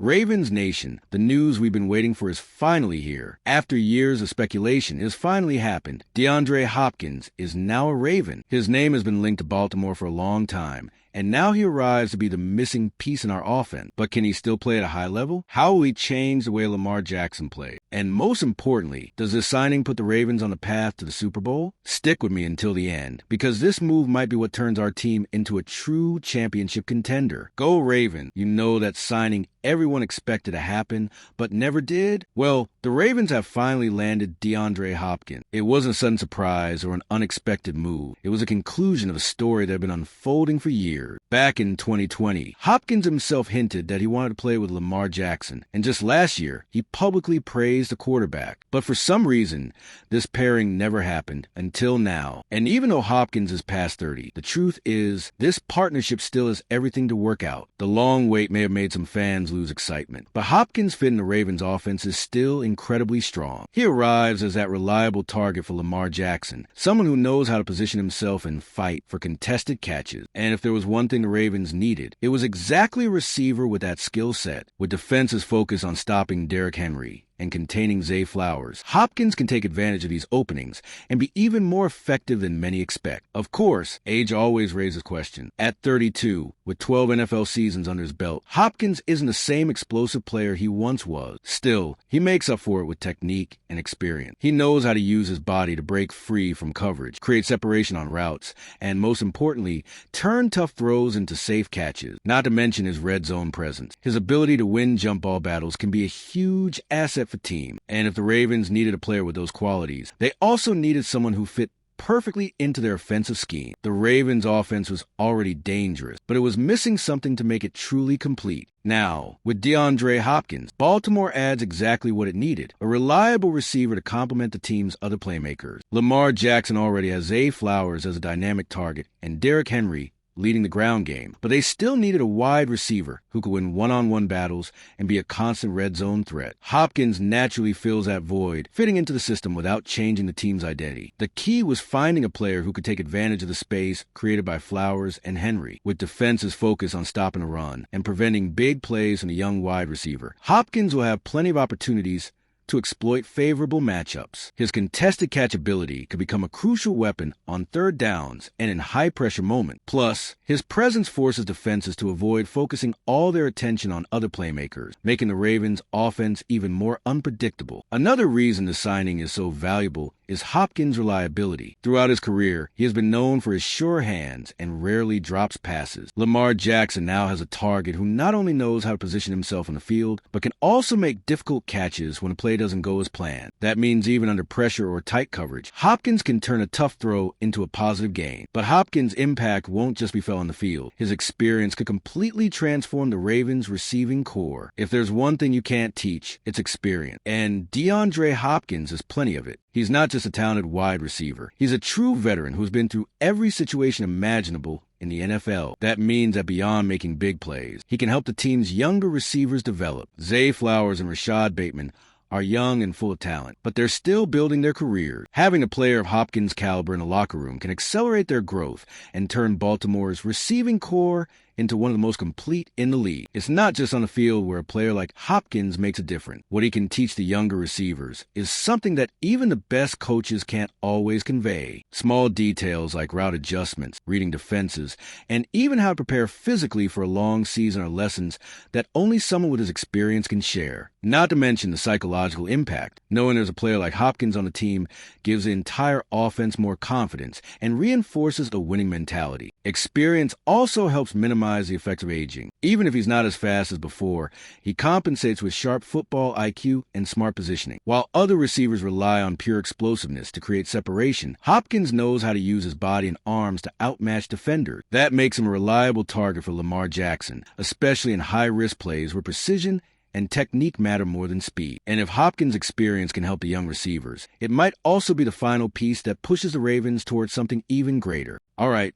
Ravens Nation, the news we've been waiting for is finally here. After years of speculation, it has finally happened. DeAndre Hopkins is now a Raven. His name has been linked to Baltimore for a long time, and now he arrives to be the missing piece in our offense. But can he still play at a high level? How will he change the way Lamar Jackson plays? And most importantly, does this signing put the Ravens on the path to the Super Bowl? Stick with me until the end, because this move might be what turns our team into a true championship contender. Go Ravens! You know that signing everyone expected to happen, but never did? Well, the Ravens have finally landed DeAndre Hopkins. It wasn't a sudden surprise or an unexpected move. It was a conclusion of a story that had been unfolding for years. Back in 2020, Hopkins himself hinted that he wanted to play with Lamar Jackson, and just last year, he publicly praised the quarterback. But for some reason, this pairing never happened until now. And even though Hopkins is past 30, the truth is, this partnership still has everything to work out. The long wait may have made some fans lose excitement, but Hopkins' fit in the Ravens' offense is still incredibly strong. He arrives as that reliable target for Lamar Jackson, someone who knows how to position himself and fight for contested catches. And if there was one thing the Ravens needed, it was exactly a receiver with that skill set, with defenses focused on stopping Derrick Henry and containing Zay Flowers. Hopkins can take advantage of these openings and be even more effective than many expect. Of course, age always raises questions. At 32, with 12 NFL seasons under his belt, Hopkins isn't the same explosive player he once was. Still, he makes up for it with technique and experience. He knows how to use his body to break free from coverage, create separation on routes, and most importantly, turn tough throws into safe catches, not to mention his red zone presence. His ability to win jump ball battles can be a huge asset for team. And if the Ravens needed a player with those qualities, they also needed someone who fit perfectly into their offensive scheme. The Ravens' offense was already dangerous, but it was missing something to make it truly complete. Now, with DeAndre Hopkins, Baltimore adds exactly what it needed, a reliable receiver to complement the team's other playmakers. Lamar Jackson already has Zay Flowers as a dynamic target, and Derrick Henry leading the ground game, but they still needed a wide receiver who could win one-on-one battles and be a constant red zone threat. Hopkins naturally fills that void, fitting into the system without changing the team's identity. The key was finding a player who could take advantage of the space created by Flowers and Henry, with defenses focused on stopping a run and preventing big plays from a young wide receiver. Hopkins will have plenty of opportunities to exploit favorable matchups. His contested catch ability could become a crucial weapon on third downs and in high-pressure moments. Plus, his presence forces defenses to avoid focusing all their attention on other playmakers, making the Ravens' offense even more unpredictable. Another reason the signing is so valuable is Hopkins' reliability. Throughout his career, he has been known for his sure hands and rarely drops passes. Lamar Jackson now has a target who not only knows how to position himself on the field, but can also make difficult catches when a play doesn't go as planned. That means even under pressure or tight coverage, Hopkins can turn a tough throw into a positive gain. But Hopkins' impact won't just be felt on the field. His experience could completely transform the Ravens' receiving core. If there's one thing you can't teach, it's experience. And DeAndre Hopkins has plenty of it. He's not just a talented wide receiver. He's a true veteran who's been through every situation imaginable in the NFL. That means that beyond making big plays, he can help the team's younger receivers develop. Zay Flowers and Rashad Bateman are young and full of talent, but they're still building their careers. Having a player of Hopkins' caliber in the locker room can accelerate their growth and turn Baltimore's receiving core into one of the most complete in the league. It's not just on the field where a player like Hopkins makes a difference. What he can teach the younger receivers is something that even the best coaches can't always convey. Small details like route adjustments, reading defenses, and even how to prepare physically for a long season are lessons that only someone with his experience can share. Not to mention the psychological impact. Knowing there's a player like Hopkins on the team gives the entire offense more confidence and reinforces the winning mentality. Experience also helps minimize the effects of aging. Even if he's not as fast as before, he compensates with sharp football IQ and smart positioning. While other receivers rely on pure explosiveness to create separation, Hopkins knows how to use his body and arms to outmatch defenders. That makes him a reliable target for Lamar Jackson, especially in high-risk plays where precision and technique matter more than speed. And if Hopkins' experience can help the young receivers, it might also be the final piece that pushes the Ravens towards something even greater. All right,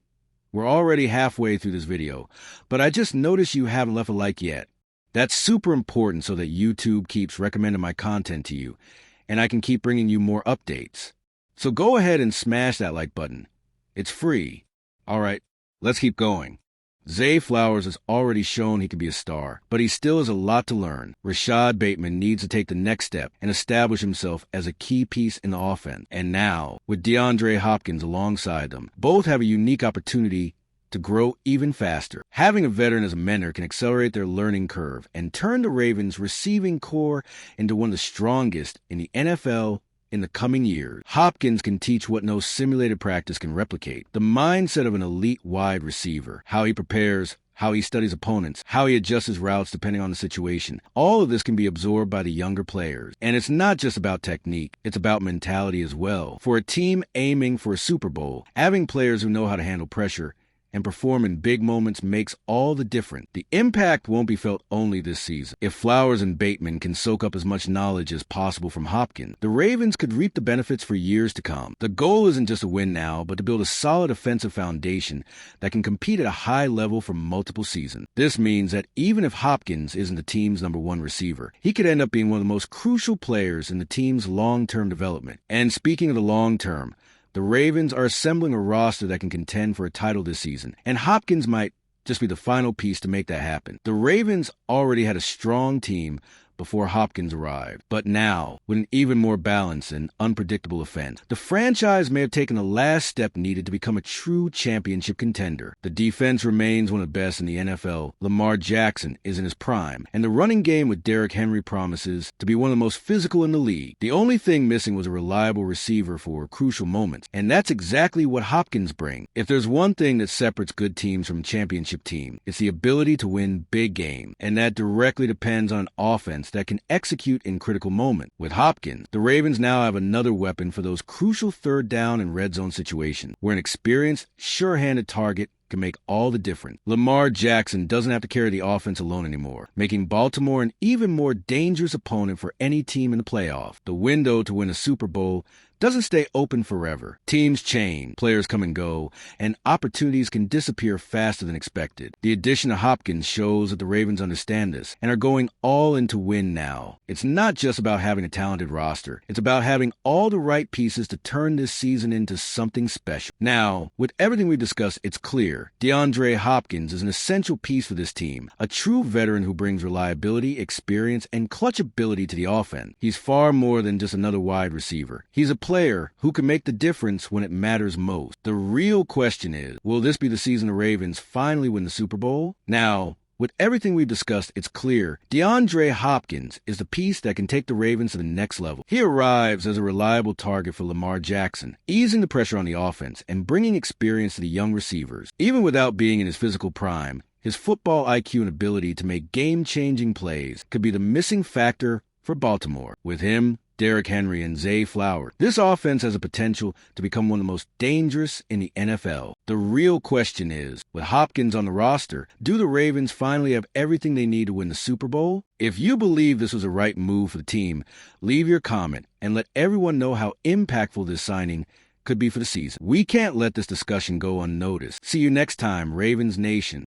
we're already halfway through this video, but I just noticed you haven't left a like yet. That's super important so that YouTube keeps recommending my content to you, and I can keep bringing you more updates. So go ahead and smash that like button. It's free. All right, let's keep going. Zay Flowers has already shown he can be a star, but he still has a lot to learn. Rashad Bateman needs to take the next step and establish himself as a key piece in the offense. And now, with DeAndre Hopkins alongside them, both have a unique opportunity to grow even faster. Having a veteran as a mentor can accelerate their learning curve and turn the Ravens' receiving core into one of the strongest in the NFL in the coming years. Hopkins can teach what no simulated practice can replicate. The mindset of an elite wide receiver, how he prepares, how he studies opponents, how he adjusts his routes depending on the situation. All of this can be absorbed by the younger players. And it's not just about technique, it's about mentality as well. For a team aiming for a Super Bowl, having players who know how to handle pressure and perform in big moments makes all the difference. The impact won't be felt only this season. If Flowers and Bateman can soak up as much knowledge as possible from Hopkins, the Ravens could reap the benefits for years to come. The goal isn't just to win now, but to build a solid offensive foundation that can compete at a high level for multiple seasons. This means that even if Hopkins isn't the team's number one receiver, he could end up being one of the most crucial players in the team's long-term development. And speaking of the long-term, the Ravens are assembling a roster that can contend for a title this season, and Hopkins might just be the final piece to make that happen. The Ravens already had a strong team before Hopkins arrived, but now, with an even more balanced and unpredictable offense, the franchise may have taken the last step needed to become a true championship contender. The defense remains one of the best in the NFL. Lamar Jackson is in his prime, and the running game with Derrick Henry promises to be one of the most physical in the league. The only thing missing was a reliable receiver for crucial moments, and that's exactly what Hopkins brings. If there's one thing that separates good teams from championship teams, it's the ability to win big games, and that directly depends on an offense that can execute in critical moments. With Hopkins, the Ravens now have another weapon for those crucial third down and red zone situations, where an experienced, sure-handed target can make all the difference. Lamar Jackson doesn't have to carry the offense alone anymore, making Baltimore an even more dangerous opponent for any team in the playoffs. The window to win a Super Bowl doesn't stay open forever. Teams change, players come and go, and opportunities can disappear faster than expected. The addition of Hopkins shows that the Ravens understand this and are going all in to win now. It's not just about having a talented roster. It's about having all the right pieces to turn this season into something special. Now, with everything we've discussed, it's clear DeAndre Hopkins is an essential piece for this team, a true veteran who brings reliability, experience, and clutch ability to the offense. He's far more than just another wide receiver. He's a player who can make the difference when it matters most. The real question is, will this be the season the Ravens finally win the Super Bowl? Now, with everything we've discussed, it's clear DeAndre Hopkins is the piece that can take the Ravens to the next level. He arrives as a reliable target for Lamar Jackson, easing the pressure on the offense and bringing experience to the young receivers. Even without being in his physical prime, his football IQ and ability to make game-changing plays could be the missing factor for Baltimore. With him, Derrick Henry, and Zay Flowers, this offense has a potential to become one of the most dangerous in the NFL. The real question is, with Hopkins on the roster, do the Ravens finally have everything they need to win the Super Bowl? If you believe this was a right move for the team, leave your comment and let everyone know how impactful this signing could be for the season. We can't let this discussion go unnoticed. See you next time, Ravens Nation.